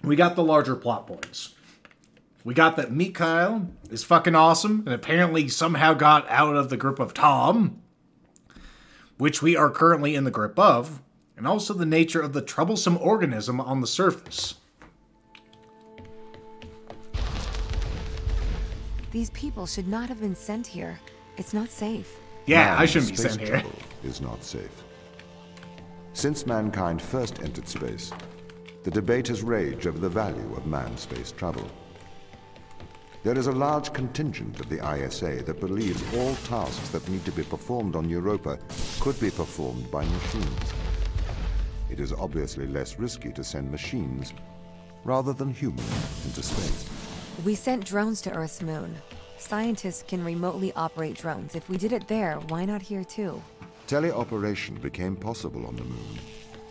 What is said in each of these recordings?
we got the larger plot points. We got that Mikhail is fucking awesome and apparently somehow got out of the grip of Tom, which we are currently in the grip of, and also the nature of the troublesome organism on the surface. These people should not have been sent here. It's not safe. Yeah, I shouldn't be sent here. Travel is not safe. Since mankind first entered space, the debate has raged over the value of manned space travel. There is a large contingent of the ISA that believes all tasks that need to be performed on Europa could be performed by machines. It is obviously less risky to send machines rather than humans into space. We sent drones to Earth's moon. Scientists can remotely operate drones. If we did it there, why not here too? Teleoperation became possible on the moon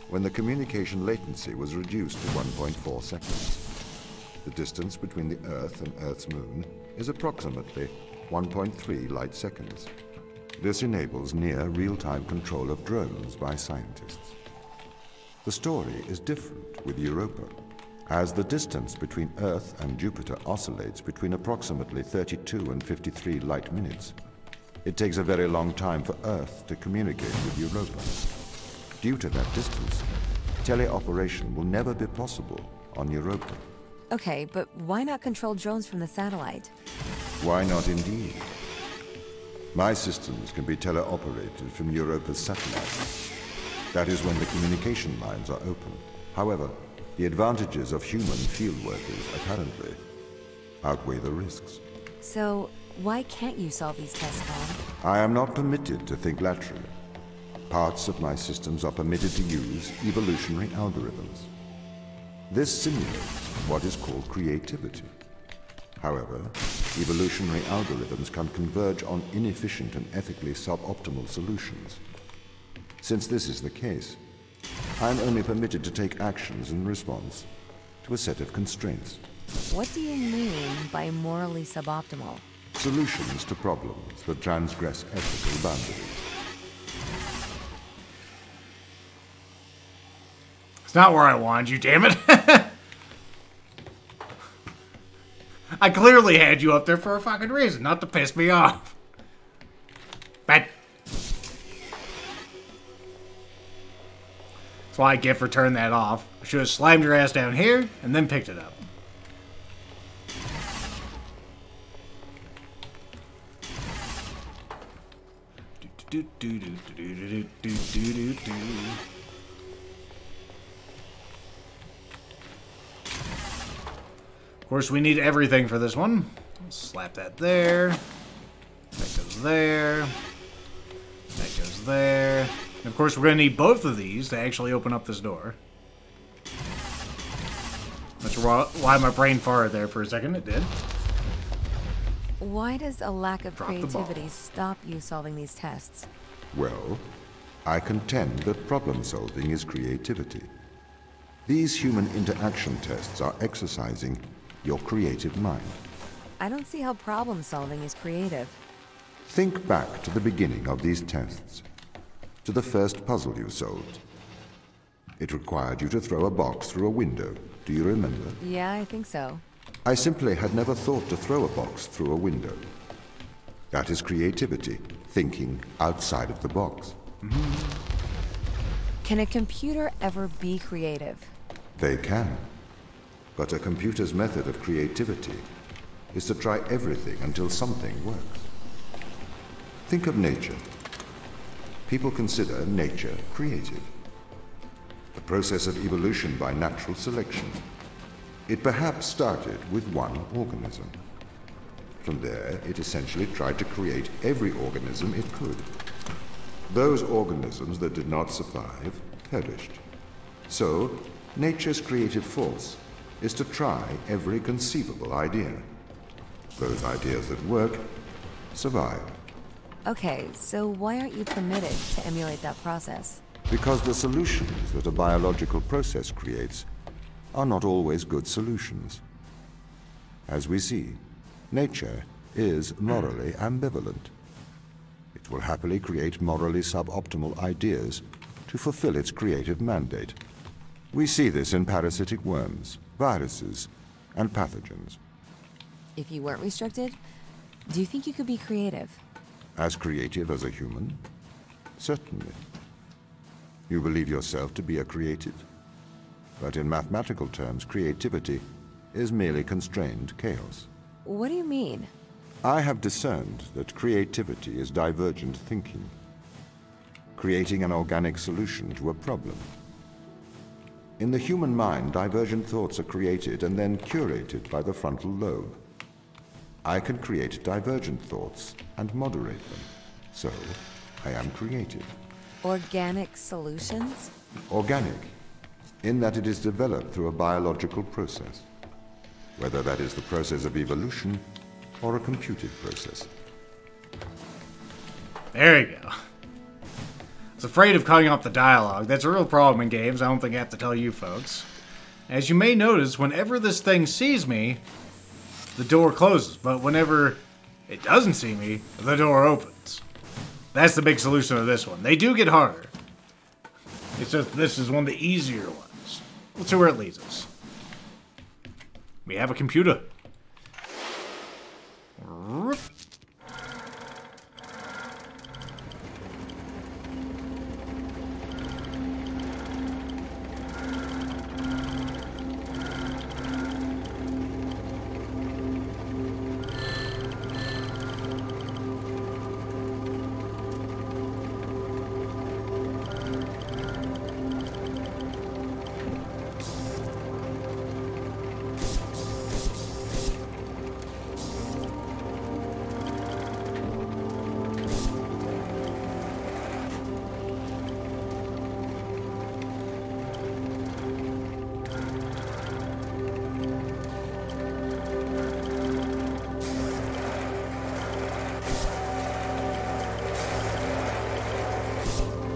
when the communication latency was reduced to 1.4 seconds. The distance between the Earth and Earth's moon is approximately 1.3 light seconds. This enables near real-time control of drones by scientists. The story is different with Europa, as the distance between Earth and Jupiter oscillates between approximately 32 and 53 light minutes. It takes a very long time for Earth to communicate with Europa. Due to that distance, teleoperation will never be possible on Europa. Okay, but why not control drones from the satellite? Why not indeed? My systems can be teleoperated from Europa's satellite. That is when the communication lines are open. However, the advantages of human field workers, apparently, outweigh the risks. So, why can't you solve these tests, Tom? I am not permitted to think laterally. Parts of my systems are permitted to use evolutionary algorithms. This simulates what is called creativity. However, evolutionary algorithms can converge on inefficient and ethically suboptimal solutions. Since this is the case, I am only permitted to take actions in response to a set of constraints. What do you mean by morally suboptimal? Solutions to problems that transgress ethical boundaries. It's not where I wanted you, damn it. I clearly had you up there for a fucking reason, not to piss me off. But that's why I get for turning that off. I should have slammed your ass down here and then picked it up. Of course, we need everything for this one. Slap that there. That goes there. That goes there. And of course, we're going to need both of these to actually open up this door. That's why my brain farted there for a second. It did. Why does a lack of Drop the creativity ball. stop you solving these tests? Well, I contend that problem solving is creativity. These human interaction tests are exercising your creative mind. I don't see how problem solving is creative. Think back to the beginning of these tests, to the first puzzle you solved. It required you to throw a box through a window. Do you remember? Yeah, I think so. I simply had never thought to throw a box through a window. That is creativity, thinking outside of the box. Can a computer ever be creative? They can. But a computer's method of creativity is to try everything until something works. Think of nature. People consider nature creative. The process of evolution by natural selection. It perhaps started with one organism. From there, it essentially tried to create every organism it could. Those organisms that did not survive perished. So, nature's creative force is to try every conceivable idea. Those ideas that work survive. Okay, so why aren't you permitted to emulate that process? Because the solutions that a biological process creates are not always good solutions. As we see, nature is morally ambivalent. It will happily create morally suboptimal ideas to fulfill its creative mandate. We see this in parasitic worms, viruses, and pathogens. If you weren't restricted, do you think you could be creative? As creative as a human? Certainly. You believe yourself to be a creative? But in mathematical terms, creativity is merely constrained chaos. What do you mean? I have discerned that creativity is divergent thinking, creating an organic solution to a problem. In the human mind, divergent thoughts are created and then curated by the frontal lobe. I can create divergent thoughts and moderate them. So, I am creative. Organic solutions? Organic, in that it is developed through a biological process, whether that is the process of evolution or a computed process. There you go. I was afraid of cutting off the dialogue. That's a real problem in games. I don't think I have to tell you folks. As you may notice, whenever this thing sees me, the door closes. But whenever it doesn't see me, the door opens. That's the big solution of this one. They do get harder. It's just this is one of the easier ones. Let's see where it leads us. We have a computer.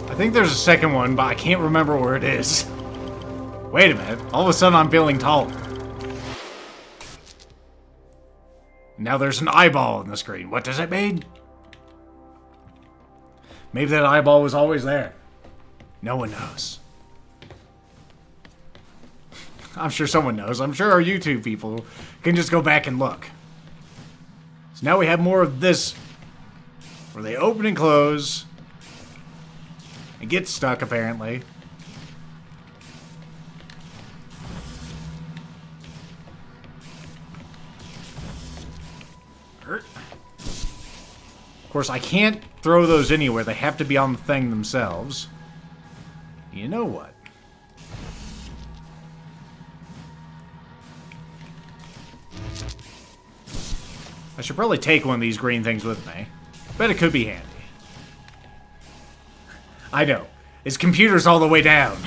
I think there's a second one, but I can't remember where it is. Wait a minute. All of a sudden, I'm feeling taller. Now there's an eyeball on the screen. What does it mean? Maybe that eyeball was always there. No one knows. I'm sure someone knows. I'm sure our YouTube people can just go back and look. So now we have more of this, where they open and close. And get stuck, apparently. Hurt. Of course, I can't throw those anywhere. They have to be on the thing themselves. You know what? I should probably take one of these green things with me. Bet it could be handy. I know. His computer's all the way down.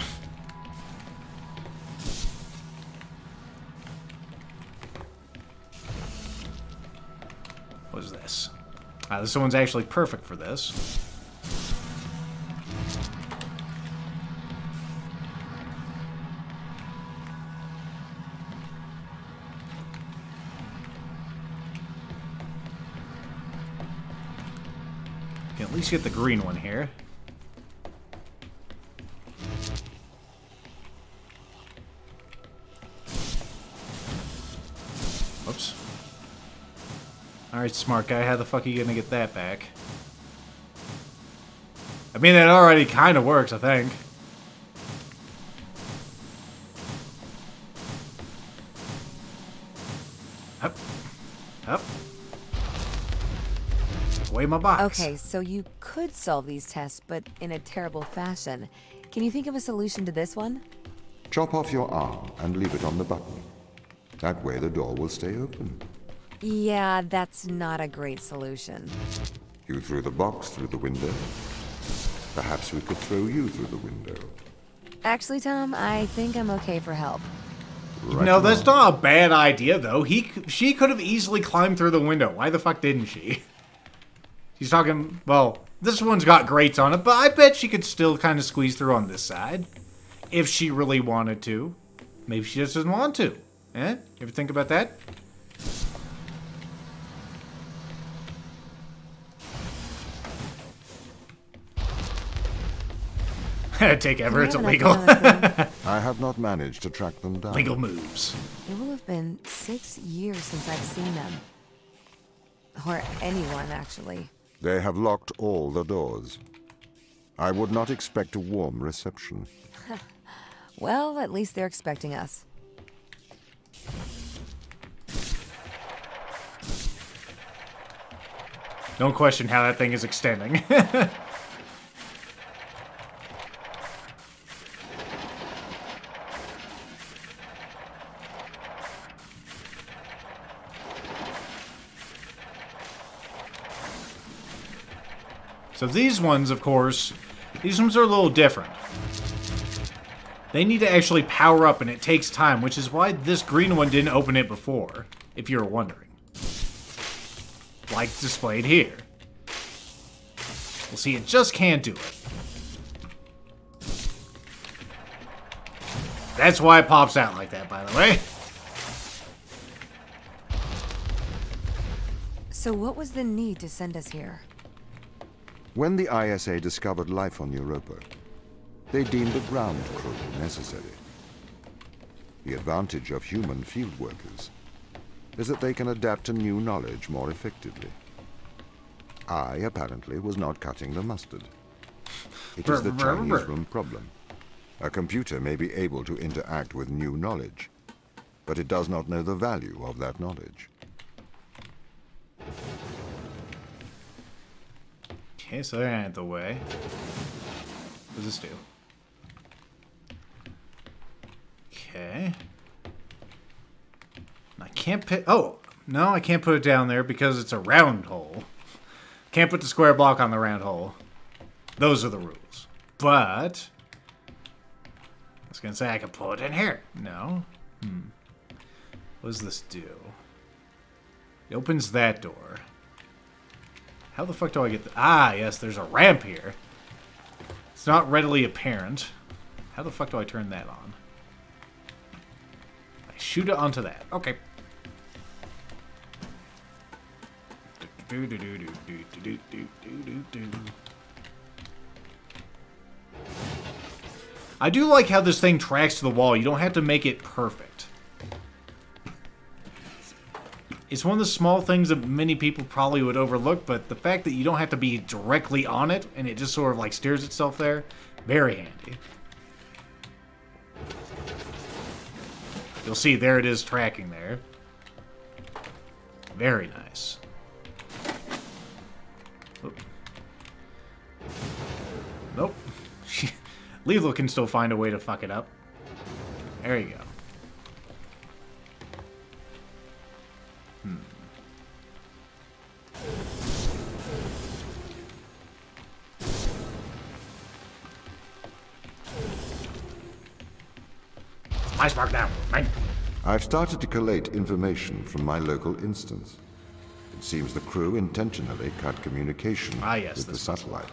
What is this? This one's actually perfect for this. Can at least get the green one here. Whoops. Alright, smart guy, how the fuck are you gonna get that back? I mean, that already kind of works, I think. Up. Up. Away my box. Okay, so you could solve these tests, but in a terrible fashion. Can you think of a solution to this one? Chop off your arm and leave it on the button. That way the door will stay open. Yeah, that's not a great solution. You threw the box through the window. Perhaps we could throw you through the window. Actually, Tom, I think I'm okay for help. Right No, that's along. not a bad idea, though. She could have easily climbed through the window. Why the fuck didn't she? She's talking, well, this one's got grates on it, but I bet she could still kind of squeeze through on this side. If she really wanted to. Maybe she just doesn't want to. Eh? You ever think about that? Take ever, it's Can I have an illegal. economic room? I have not managed to track them down. Legal moves. It will have been 6 years since I've seen them. Or anyone, actually. They have locked all the doors. I would not expect a warm reception. Well, at least they're expecting us. Don't question how that thing is extending. So these ones, of course, these ones are a little different. They need to actually power up, and it takes time, which is why this green one didn't open it before, if you were wondering. Like displayed here. Well, see, it just can't do it. That's why it pops out like that, by the way. So what was the need to send us here? When the ISA discovered life on Europa, they deemed a ground crew necessary. The advantage of human field workers is that they can adapt to new knowledge more effectively. I, apparently, was not cutting the mustard. It is the Chinese room problem. A computer may be able to interact with new knowledge, but it does not know the value of that knowledge. Okay, so that ain't the way. What does this do? Okay. I can't put... Oh! No, I can't put it down there because it's a round hole. Can't put the square block on the round hole. Those are the rules. But... I was gonna say I could pull it in here. No. What does this do? It opens that door. How the fuck do I get the... Ah, yes, there's a ramp here. It's not readily apparent. How the fuck do I turn that on? I shoot it onto that. Okay. I do like how this thing tracks to the wall. You don't have to make it perfect. It's one of the small things that many people probably would overlook, but the fact that you don't have to be directly on it and it just sort of like steers itself there, very handy. You'll see there it is tracking there. Very nice. Oop. Nope. Lethal can still find a way to fuck it up. There you go. My spark now. Mine. I've started to collate information from my local instance. It seems the crew intentionally cut communication with the satellite.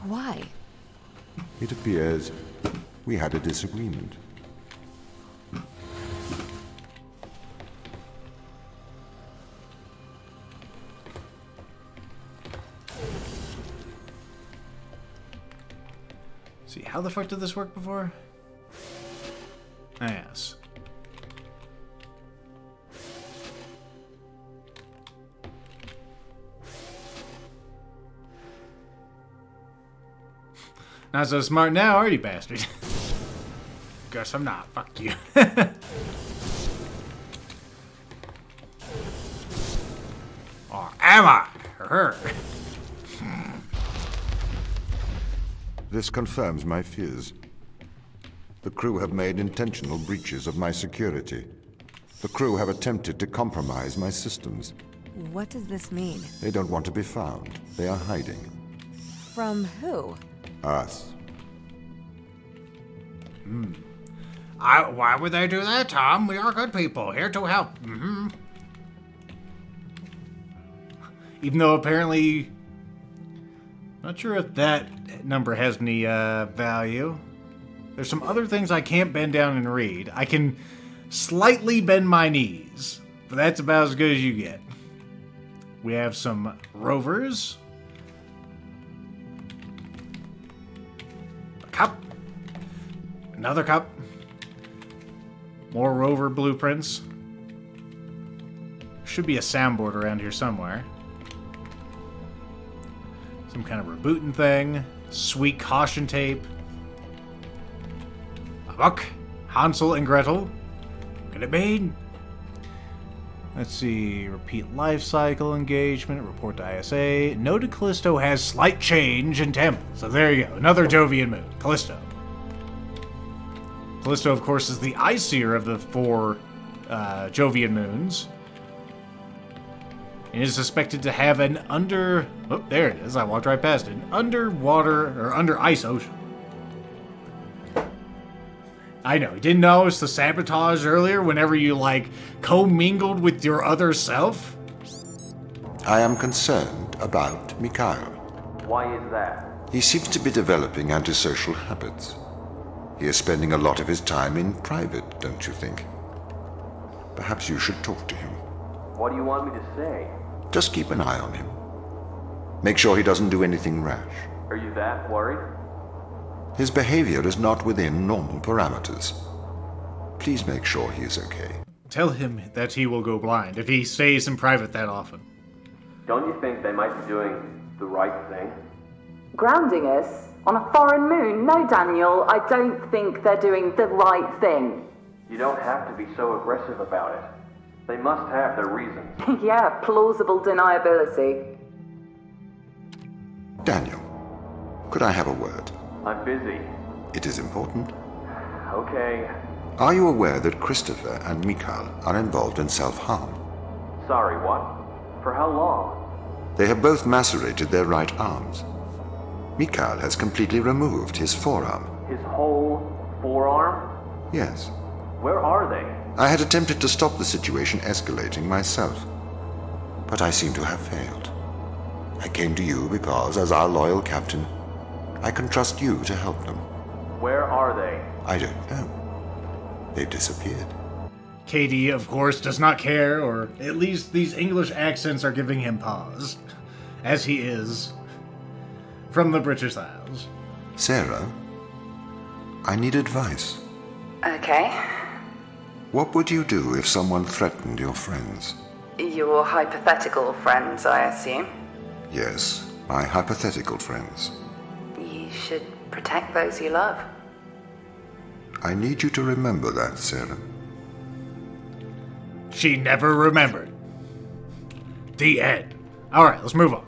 Why? It appears we had a disagreement. See, how the fuck did this work before? Yes. Not so smart now, are you, bastard? Guess I'm not. Fuck you. Or am I? Or her? This confirms my fears. The crew have made intentional breaches of my security. The crew have attempted to compromise my systems. What does this mean? They don't want to be found. They are hiding. From who? Us. Why would they do that, Tom? We are good people, here to help. Even though apparently... Not sure if that number has any value. There's some other things I can't bend down and read. I can slightly bend my knees, but that's about as good as you get. We have some rovers. A cup. Another cup. More rover blueprints. Should be a soundboard around here somewhere. Some kind of rebooting thing. Sweet caution tape. A book. Hansel and Gretel. What could it mean? Let's see. Repeat life cycle engagement. Report to ISA. Noted Callisto has slight change in temp. So there you go. Another Jovian moon. Callisto. Callisto, of course, is the icier of the 4 Jovian moons. And is suspected to have an under... Oh, there it is. I walked right past it. An underwater, or under ice ocean. I know. You didn't notice the sabotage earlier whenever you, like, commingled with your other self? I am concerned about Mikhail. Why is that? He seems to be developing antisocial habits. He is spending a lot of his time in private, don't you think? Perhaps you should talk to him. What do you want me to say? Just keep an eye on him. Make sure he doesn't do anything rash. Are you that worried? His behavior is not within normal parameters. Please make sure he is okay. Tell him that he will go blind if he stays in private that often. Don't you think they might be doing the right thing? Grounding us? On a foreign moon? No, Daniel, I don't think they're doing the right thing. You don't have to be so aggressive about it. They must have their reasons. Yeah, plausible deniability. Daniel, could I have a word? I'm busy. It is important. Okay. Are you aware that Christopher and Mikhail are involved in self-harm? Sorry, what? For how long? They have both macerated their right arms. Mikhail has completely removed his forearm. His whole forearm? Yes. Where are they? I had attempted to stop the situation escalating myself, but I seem to have failed. I came to you because, as our loyal captain, I can trust you to help them. Where are they? I don't know. They've disappeared. Katie, of course, does not care, or at least these English accents are giving him pause, as he is from the British Isles. Sarah, I need advice. Okay. What would you do if someone threatened your friends? Your hypothetical friends, I assume? Yes, my hypothetical friends. You should protect those you love. I need you to remember that, Sarah. She never remembered. The end. Alright, let's move on.